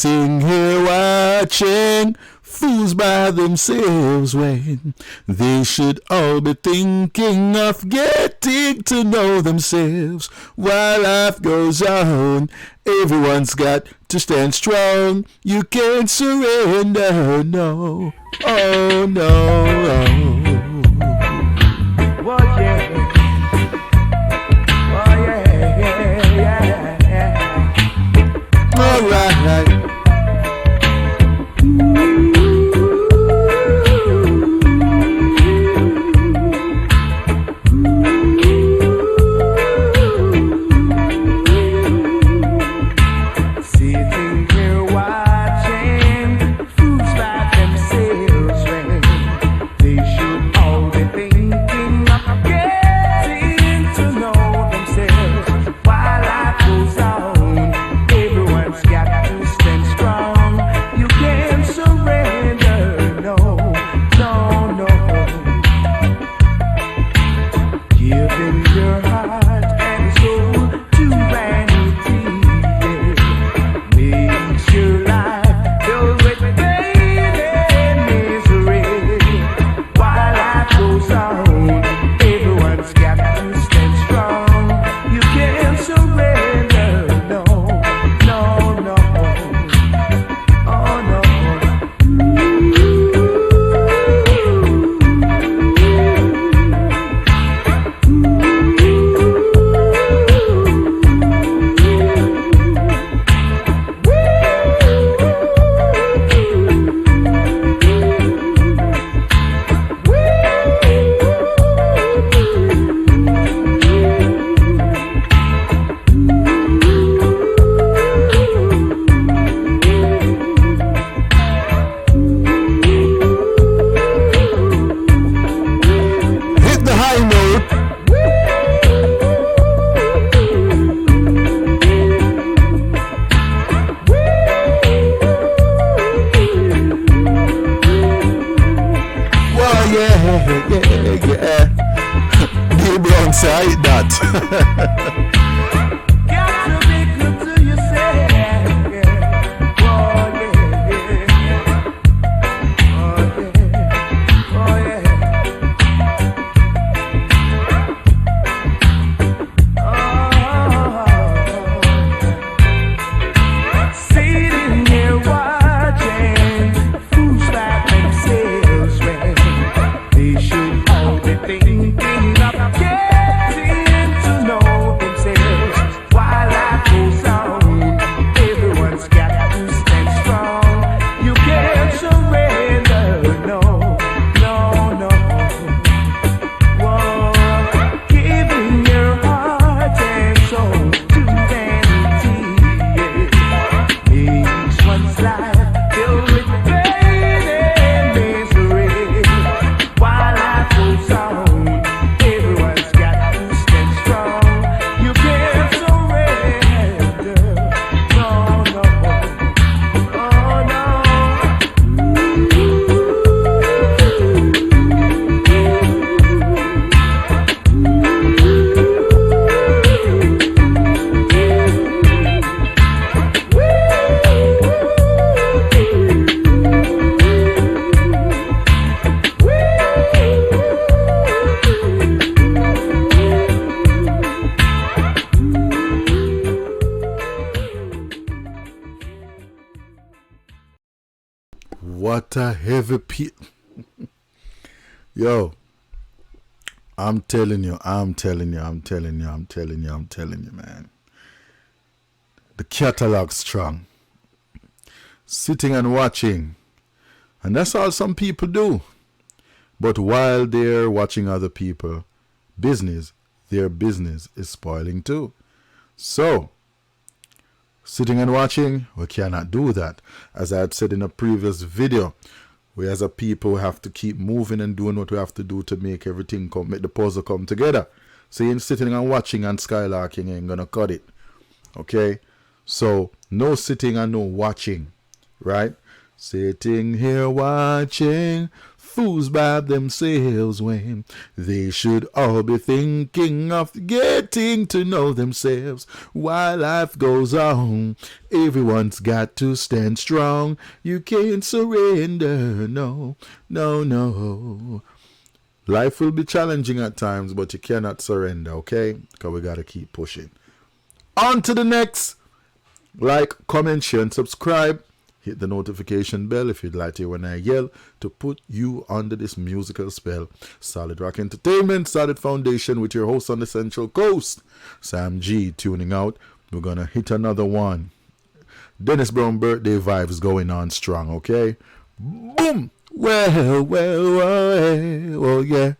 Sitting here watching fools by themselves when they should all be thinking of getting to know themselves. While life goes on, everyone's got to stand strong. You can't surrender, no. Oh no. Oh yeah. Oh yeah. Alright. Sitting here watching fools by themselves when they should all be thinking of getting to know themselves. While life goes on, everyone's got to stand strong. You can't surrender, no, no, no. Giving your heart and soul to vanity makes your life filled with pain and misery. While life goes on, everyone's got to stand strong. You can't surrender, no, no, no. Oh no. Hit the high note. Well, yeah. Be brown side that. Got to be good to yourself, yeah. Oh yeah, oh yeah, sitting here watching fools by themselves when they should all be thinking of getting to know themselves. While life goes on, everyone's got to stand strong. You can't surrender, no, no, no. Whoa, giving your heart and soul to vanity, yeah, makes one's life filled with pain and misery. While life goes on, everyone's got to stand strong. You can't surrender, no, no, oh no. What a heavy Yo, I'm telling you, man. The catalog strong. Sitting and watching. And that's all some people do. But while they're watching other people business, their business is spoiling too. So, sitting and watching, we cannot do that. As I had said in a previous video, we as a people have to keep moving and doing what we have to do to make everything come, make the puzzle come together. So you sitting and watching and skylarking ain't gonna cut it. Okay? So no sitting and no watching. Right? Sitting here watching fools by themselves when they should all be thinking of getting to know themselves. While life goes on, everyone's got to stand strong. You can't surrender, no, no, no. Life will be challenging at times, but you cannot surrender, okay? Because we got to keep pushing. On to the next. Like, comment, share, and subscribe. Hit the notification bell if you'd like to hear when I yell to put you under this musical spell. Solid Rock Entertainment, solid foundation with your host on the Central Coast, Sam G, tuning out. We're going to hit another one. Dennis Brown birthday vibes going on strong, okay? Boom! Well, yeah.